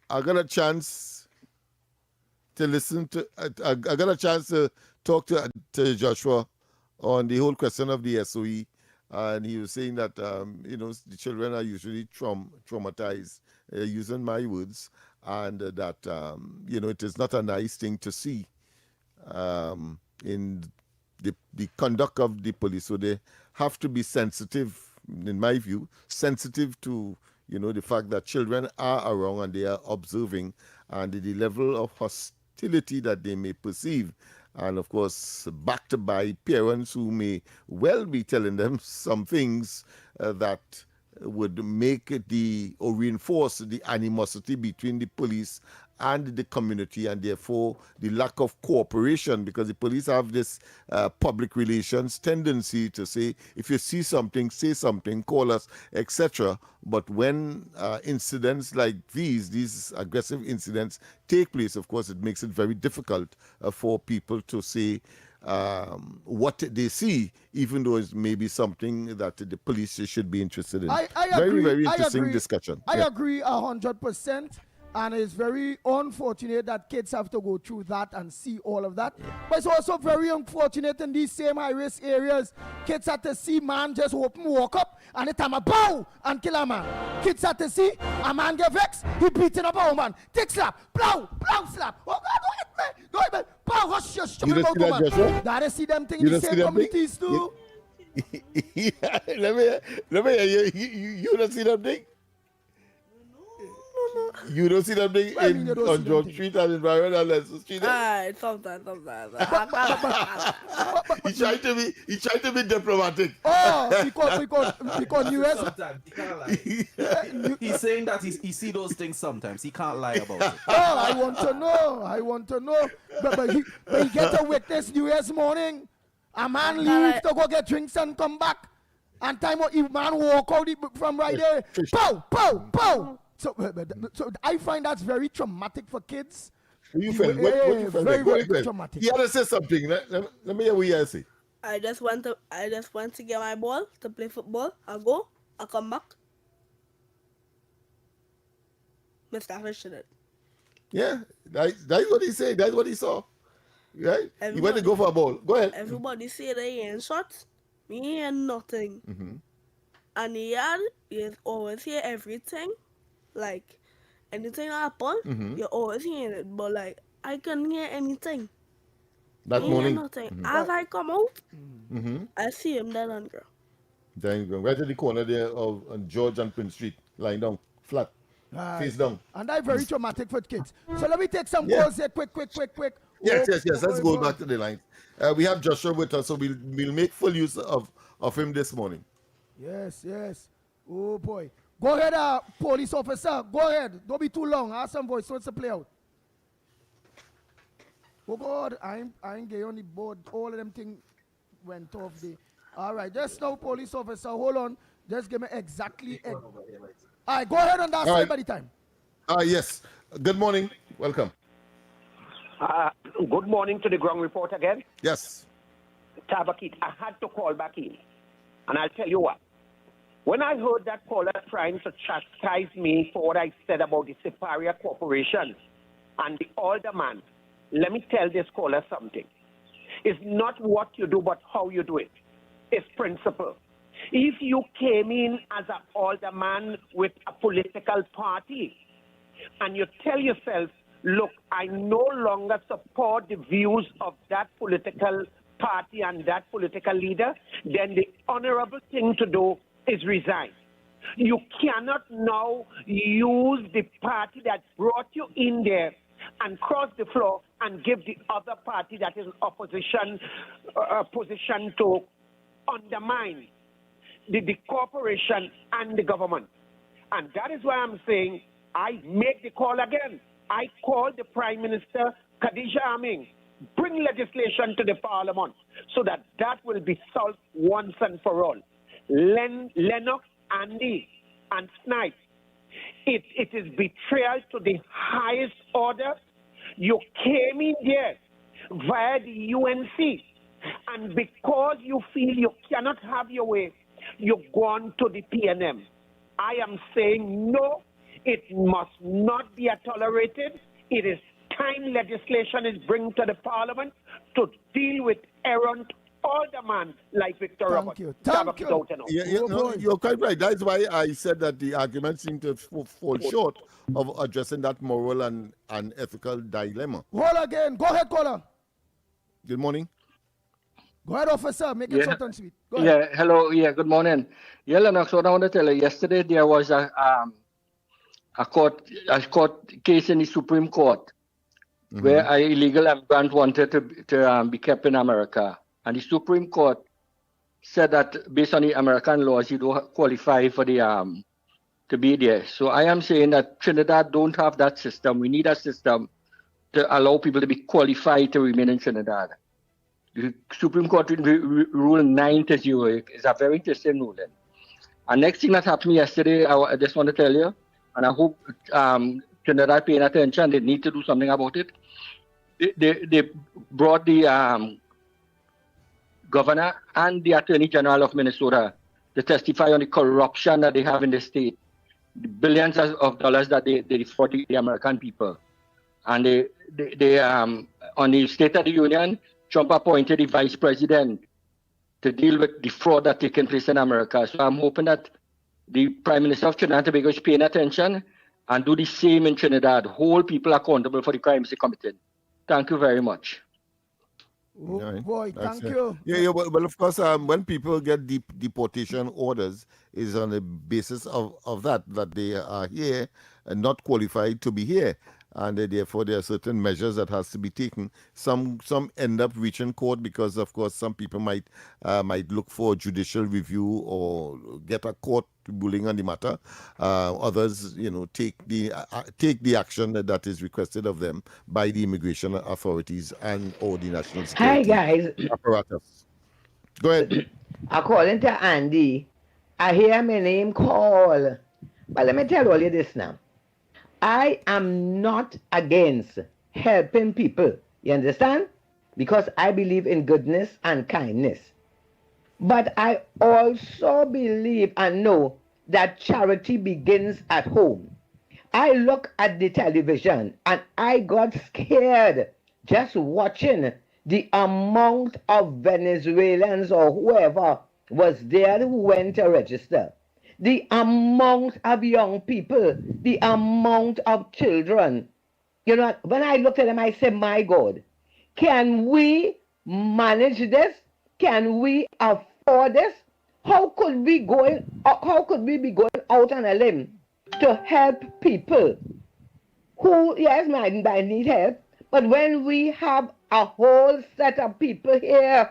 I got a chance to listen to. I got a chance to talk to Joshua on the whole question of the SOE, and he was saying that the children are usually traumatized, using my words, and that it is not a nice thing to see in the conduct of the police. So they have to be sensitive, in my view, sensitive to the fact that children are around and they are observing, and the level of hostility that they may perceive. And of course, backed by parents who may well be telling them some things that would make or reinforce the animosity between the police and the community, and therefore the lack of cooperation, because the police have this public relations tendency to say, if you see something, say something, call us, etc. But when incidents like these aggressive incidents take place, of course, it makes it very difficult for people to say what they see, even though it may be something that the police should be interested in. I Very, agree. very I interesting agree. discussion. I Yeah. agree 100%. And it's very unfortunate that kids have to go through that and see all of that. But it's also very unfortunate in these same high-risk areas. Kids have to see man just walk up, and the time a bow and kill a man. Kids have to see a man get vexed, he beating up a woman. Take slap, blow, slap. Oh God, go ahead, man. Go ahead, man. Bow, hush your stupid mouth, that, woman. Joshua? Gotta see them things You in the don't see same that communities thing? too. Yeah, let me hear you don't see that thing? You don't see that thing What I mean you don't see on them George thing? Street and Environmental Lesson Street? Sometimes. He tried to be diplomatic. Oh, because US. Sometimes he can't lie. He's saying that he see those things sometimes. He can't lie about it. Oh, I want to know. But he get a witness US morning. A man leave to go get drinks and come back. And time out, if man walk out from right there. Pow. So I find that's very traumatic for kids. What you feel? Very traumatic. He had to say something. Let me hear what he has to say. I just want to get my ball to play football. I go, I come back. Mr. Fish it. Yeah, that's what he said. That's what he saw. Right? He went to go for a ball. Go ahead. Everybody say they ain't shots. Me ain't nothing. Mm-hmm. And you always hear everything. Like, anything happen, you always hear it. But, like, I couldn't hear anything. That morning. Nothing. As I come out, Mm-hmm. I see him dead on ground. Then you go right at the corner there of George and Prince Street, lying down, flat, face down. And that's very traumatic for kids. So let me take some calls here, quick. Yes. Let's go back to the lines. We have Joshua with us, so we'll make full use of him this morning. Yes. Oh boy. Go ahead, police officer. Go ahead. Don't be too long. Ask some voice. What's the play out? Oh God, I ain't get on the board. All of them things went off the. All right, just now, police officer. Hold on. Just give me exactly. All right, go ahead on that side by the time. Yes. Good morning. Welcome. Good morning to the ground report again. Yes. Tabakit, I had to call back in. And I'll tell you what. When I heard that caller trying to chastise me for what I said about the Superior Corporation and the alderman, let me tell this caller something. It's not what you do, but how you do it. It's principle. If you came in as an alderman with a political party and you tell yourself, look, I no longer support the views of that political party and that political leader, then the honorable thing to do is resign. You cannot now use the party that brought you in there and cross the floor and give the other party that is in opposition position to undermine the corporation and the government. And that is why I'm saying I make the call again. I call the Prime Minister, Khadija Amin, bring legislation to the Parliament so that will be solved once and for all. Lennox, Andy, and Snipe, it is betrayal to the highest order. You came in there via the UNC, and because you feel you cannot have your way, you've gone to the PNM. I am saying no. It must not be tolerated. It is time legislation is bring to the parliament to deal with errant alderman like Victor Roberts. Thank you. You're quite right. That's why I said that the argument seemed to fall short of addressing that moral and ethical dilemma. Hold again. Go ahead, caller. Good morning. Go ahead, officer. Make it short and sweet. Go ahead. Yeah, hello. Yeah, good morning. Yeah, Lennox, what I want to tell you, yesterday there was a court case in the Supreme Court where an illegal immigrant wanted to be kept in America. And the Supreme Court said that based on the American laws, you don't qualify for the to be there. So I am saying that Trinidad don't have that system. We need a system to allow people to be qualified to remain in Trinidad. The Supreme Court rule 9-0 is a very interesting ruling. And next thing that happened yesterday, I just want to tell you, and I hope Trinidad paying attention, they need to do something about it. They brought the governor and the Attorney General of Minnesota to testify on the corruption that they have in the state, the billions of dollars that they defraud the American people. And they on the State of the Union, Trump appointed the vice president to deal with the fraud that's taking place in America. So I'm hoping that the Prime Minister of Trinidad and Tobago is paying attention and do the same in Trinidad, hold people accountable for the crimes they committed. Thank you very much. Oh, boy, thank you. Yeah, well, of course, when people get deportation orders, is on the basis of that they are here and not qualified to be here. And therefore, there are certain measures that has to be taken. Some end up reaching court because, of course, some people might look for judicial review or get a court ruling on the matter. Others, take the action that is requested of them by the immigration authorities and or the national security apparatus. Go ahead. According to Andy, I hear my name call. But let me tell all you this now. I am not against helping people, you understand? Because I believe in goodness and kindness. But I also believe and know that charity begins at home. I look at the television and I got scared just watching the amount of Venezuelans or whoever was there who went to register. The amount of young people, the amount of children. When I looked at them, I said, my God, can we manage this? Can we afford this? How could we be going out on a limb to help people who, yes, might need help, but when we have a whole set of people here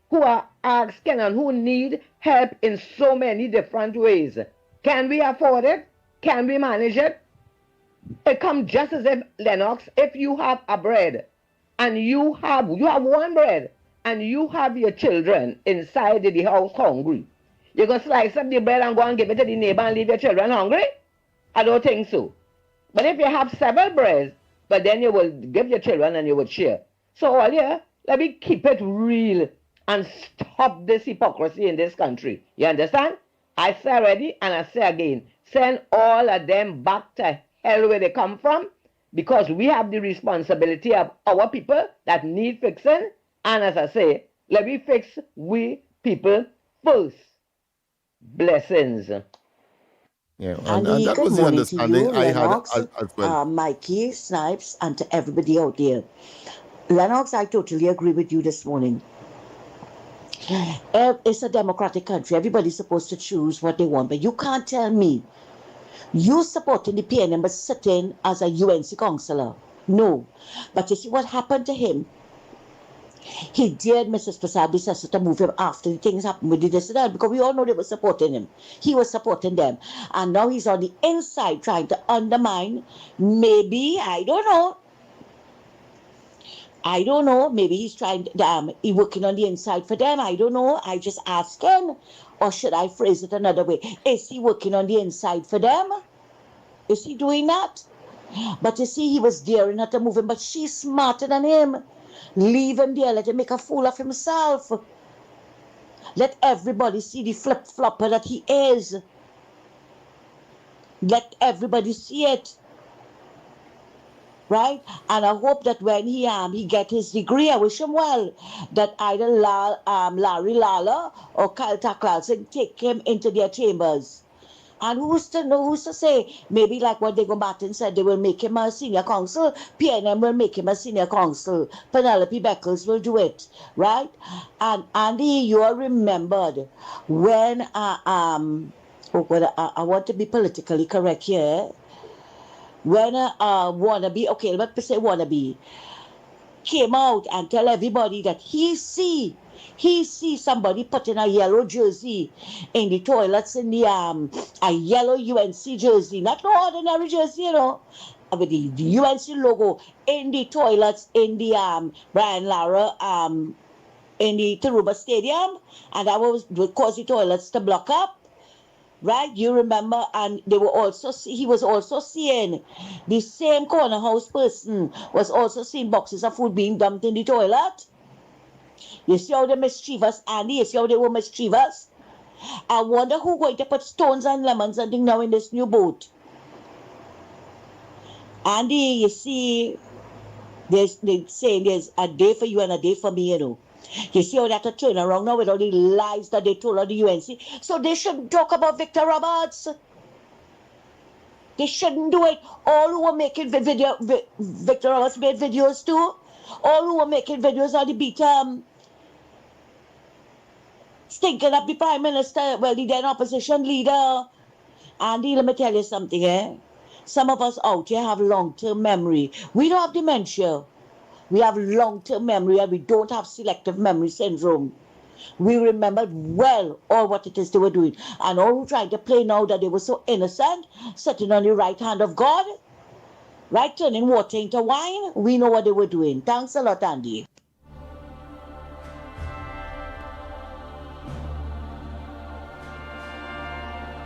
who are asking and who need help in so many different ways. Can we afford it? Can we manage it? It comes just as if, Lennox, if you have a bread and you have one bread and you have your children inside the house hungry, you go slice up the bread and go and give it to the neighbor and leave your children hungry? I don't think so. But if you have several breads, but then you will give your children and you will share. So all yeah, let me keep it real and stop this hypocrisy in this country. You understand? I say already and I say again, send all of them back to hell where they come from, because we have the responsibility of our people that need fixing. And as I say, let me fix we people first. Blessings. Yeah, and that was the understanding I had as well. Mikey, Snipes, and to everybody out there. Lennox, I totally agree with you this morning. It's a democratic country. Everybody's supposed to choose what they want. But you can't tell me you supporting the PNM but sitting as a UNC counselor. No. But you see what happened to him? He dared Mrs. Prasad's sister to move him after the things happened with the dissident, because we all know they were supporting him. He was supporting them. And now he's on the inside trying to undermine. Maybe, I don't know. Maybe he's trying, he's working on the inside for them. I don't know. I just ask him. Or should I phrase it another way? Is he working on the inside for them? Is he doing that? But you see, he was daring her to move him, but she's smarter than him. Leave him there. Let him make a fool of himself. Let everybody see the flip-flopper that he is. Let everybody see it. Right? And I hope that when he get his degree, I wish him well, that either Larry Lala or Kyle Clarkson take him into their chambers. And who's to know, who's to say? Maybe like what Diego Martin said, they will make him a senior counsel. PNM will make him a senior counsel. Penelope Beckles will do it, right? And Andy, you are remembered when oh God, I want to be politically correct here. When wannabe, okay, let me say wannabe, came out and tell everybody that he see somebody putting a yellow jersey in the toilets in the a yellow UNC jersey, not no ordinary jersey, you know, with the UNC logo in the toilets in the Brian Lara in the Taruba Stadium, and that would cause the toilets to block up. Right, you remember, and they were also he was also seeing the same corner house person was also seeing boxes of food being dumped in the toilet. You see how they mischievous, Andy? You see how they were mischievous? I wonder who going to put stones and lemons and thing now in this new boat. Andy, you see, they saying there's a day for you and a day for me, you know. You see how that turn around now with all the lies that they told on the UNC. So they shouldn't talk about Victor Roberts. They shouldn't do it. All who were making Victor Roberts made videos too. All who were making videos are the beat stinking up the Prime Minister, well, the then opposition leader. Andy, let me tell you something, eh? Some of us out here have long-term memory. We don't have dementia. We have long-term memory and we don't have selective memory syndrome. We remembered well all what it is they were doing. And all who tried to play now that they were so innocent, sitting on the right hand of God, right, turning water into wine, we know what they were doing. Thanks a lot, Andy.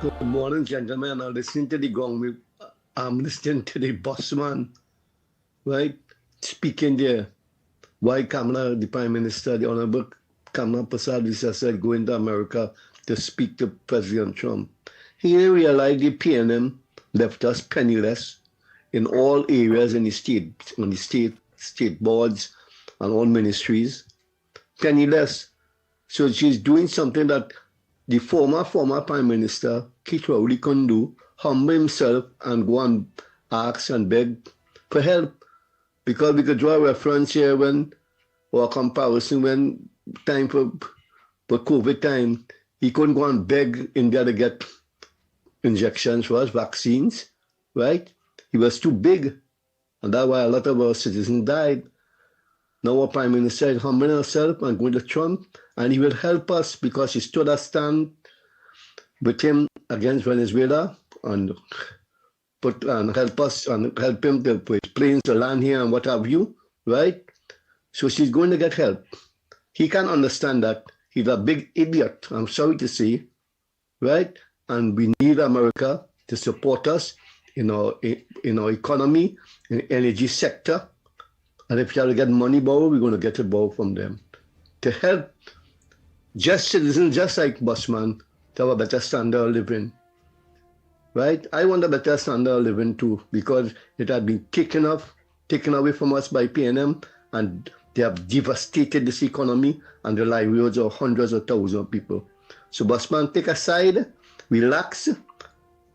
Good morning, gentlemen. I'm listening to the gong. I'm listening to the bossman, right, speaking there. Why Kamala, the Prime Minister, the Honorable Kamala Prasad said going to America to speak to President Trump. He realized the PNM left us penniless in all areas in the state, on the state boards and all ministries. Penniless. So she's doing something that the former Prime Minister, Keith Rowley, couldn't do, humble himself and go and ask and beg for help. Because we could draw a reference here or a comparison when time for COVID time, he couldn't go and beg India to get injections for us, vaccines, right? He was too big. And that's why a lot of our citizens died. Now our Prime Minister is humbling himself and going to Trump, and he will help us because he stood a stand with him against Venezuela and help us and help him to put planes to land here and what have you, right? So she's going to get help. He can't understand that. He's a big idiot, I'm sorry to say, right? And we need America to support us in our economy, in the energy sector. And if you have to get money borrowed, we're going to get it borrowed from them to help just citizens, just like Busman, to have a better standard of living. Right? I want a better standard of living too, because it had been taken away from us by PNM, and they have devastated this economy and the livelihoods of hundreds of thousands of people. So Busman, take a side, relax,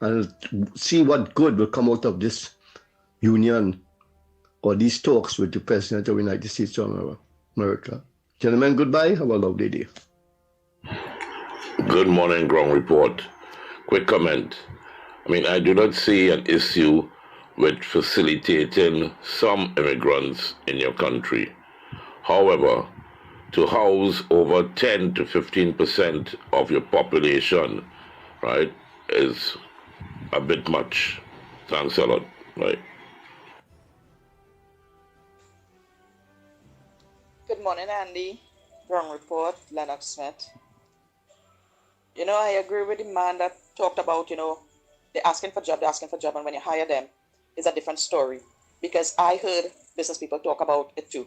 and see what good will come out of this union or these talks with the President of the United States of America. Gentlemen, goodbye. Have a lovely day. Good morning, Ground Report. Quick comment. I mean, I do not see an issue with facilitating some immigrants in your country. However, to house over 10 to 15% of your population, right, is a bit much. Thanks a lot, right? Good morning, Andy. Wrong report, Lennox Smith. You know, I agree with the man that talked about, they're asking for job, and when you hire them, it's a different story. Because I heard business people talk about it too,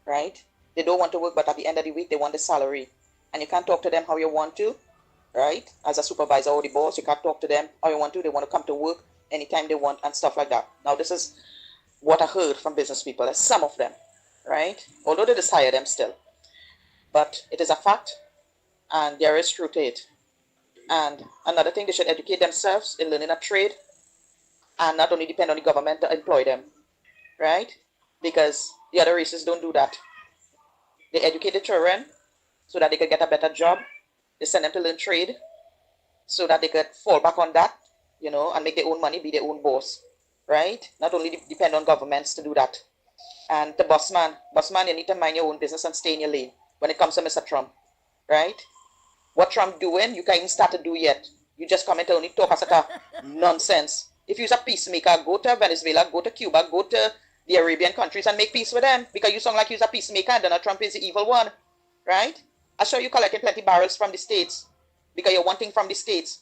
right? They don't want to work, but at the end of the week, they want the salary. And you can't talk to them how you want to. right? As a supervisor or the boss, you can't talk to them how you want to. They want to come to work anytime they want and stuff like that. Now, this is what I heard from business people, some of them, right? Although they just hire them still. But it is a fact, and there is truth to it. And another thing, they should educate themselves in learning a trade and not only depend on the government to employ them, right? Because the other races don't do that. They educate the children so that they could get a better job. They send them to learn trade so that they could fall back on that, and make their own money, be their own boss, right? Not only depend on governments to do that. And the bossman, you need to mind your own business and stay in your lane when it comes to Mr. Trump, right? What Trump doing, you can't even start to do yet. You just come in to only talk as a nonsense. If you're a peacemaker, go to Venezuela, go to Cuba, go to the Arabian countries and make peace with them, because you sound like you're a peacemaker and Donald Trump is the evil one, right? I'm sure you're collecting plenty barrels from the States because you're wanting from the States.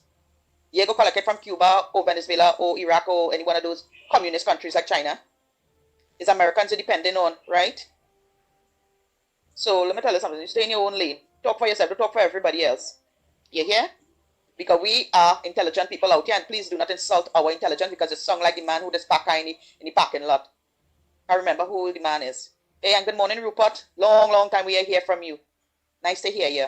You go collect it from Cuba or Venezuela or Iraq or any one of those communist countries like China. It's Americans you're depending on, right? So let me tell you something. You stay in your own lane. Talk for yourself. Don't talk for everybody else. You hear? Because we are intelligent people out here, and please do not insult our intelligence because it sounds like the man who just parked in the parking lot. I remember who the man is. Hey, and good morning, Rupert. Long time we hear from you. Nice to hear you.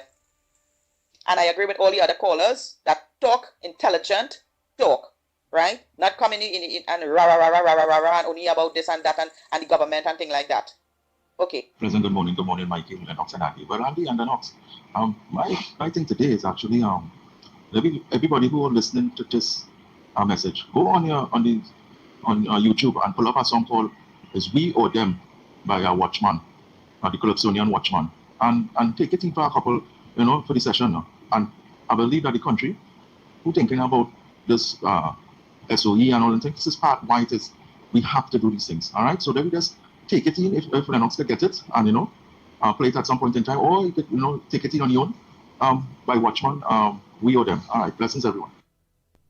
And I agree with all the other callers that talk intelligent talk, right? Not coming in and rah, and only about this and that and the government and things like that. Okay. President, good morning, Mikey, Lennox and Andy. Well, Andy and Lennox, my thing today is actually everybody who are listening to this message, go on YouTube and pull up a song called "Is We or Them" by a Watchman, the Calypsonian Watchman, and take it in for a couple, for the session now. And I believe that the country who thinking about this SOE and all the things, this is part why it is we have to do these things. All right, so then we just take it in if Lennox could get it and play it at some point in time, or you could take it in on your own by Watchman. We or Them. All right, blessings everyone.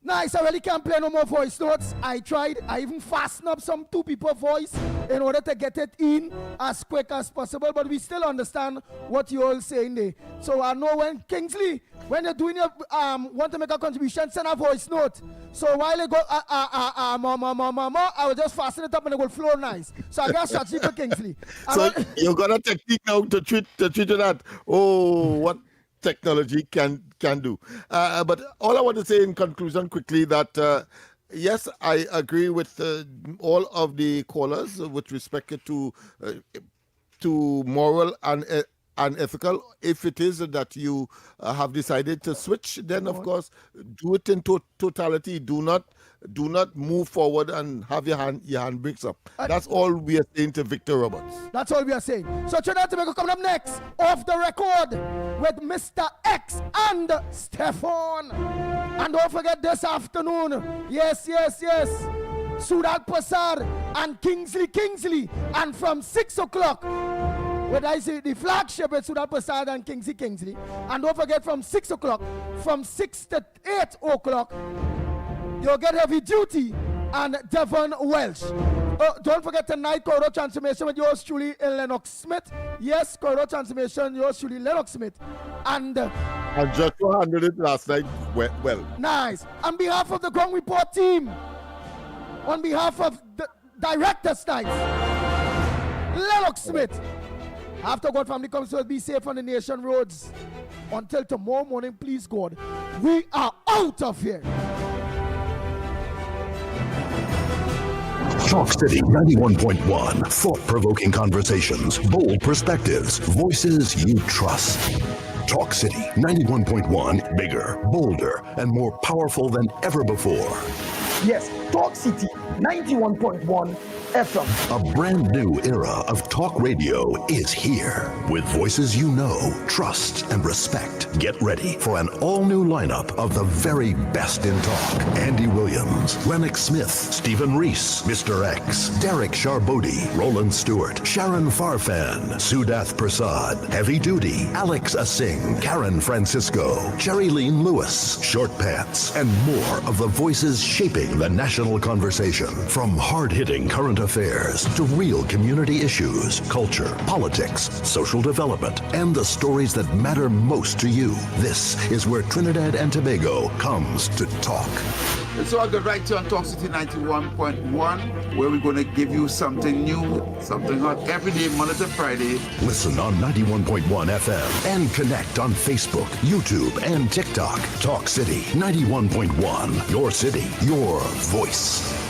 Nice, I really can't play no more voice notes. I tried. I even fastened up some two people's voice in order to get it in as quick as possible, but we still understand what you're all saying there. So I know when Kingsley, when you're doing your want to make a contribution, send a voice note. So while they go I will just fasten it up and it will flow nice. So I got strategy for Kingsley. So you got a technique now to treat that. Oh, what technology can do. But all I want to say in conclusion quickly that yes, I agree with all of the callers with respect to moral and ethical. If it is that you have decided to switch, then of course do it in totality. Do not move forward and have your handbrakes up. That's all we are saying to Victor Roberts. That's all we are saying. So Trinidad Tobago coming up next, off the record with Mr. X and Stefan. And don't forget this afternoon, yes, Sudak Prasad and Kingsley. And from 6 o'clock, when I say the flagship with Sudak Prasad and Kingsley. And don't forget from 6 o'clock, from 6 to 8 o'clock, you'll get Heavy Duty and Devon Welsh. Don't forget tonight, Corridor Transformation with yours truly, Lennox Smith. Yes, Corridor Transformation, yours truly, Lennox Smith. And just handled it last night well. Nice. On behalf of the Ground Report team, on behalf of the directors tonight, Lennox Smith. After God family comes to us, be safe on the nation roads. Until tomorrow morning, please God, we are out of here. Talk City 91.1. Thought-provoking conversations, bold perspectives, voices you trust. Talk City 91.1. Bigger, bolder, and more powerful than ever before. Yes, Talk City 91.1 FM. A brand new era of talk radio is here. With voices you know, trust, and respect. Get ready for an all-new lineup of the very best in talk. Andy Williams, Lennox Smith, Stephen Reese, Mr. X, Derek Charbodi, Roland Stewart, Sharon Farfan, Sudath Prasad, Heavy Duty, Alex Asing, Karen Francisco, Cherry Lean Lewis, Short Pants, and more of the voices shaping the national conversation. From hard-hitting current affairs to real community issues, culture, politics, social development, and the stories that matter most to you. This is where Trinidad and Tobago comes to talk. So I got right here on Talk City 91.1, where we're going to give you something new, something hot every day, Monday to Friday. Listen on 91.1 FM and connect on Facebook, YouTube, and TikTok. Talk City 91.1. Your city, your voice.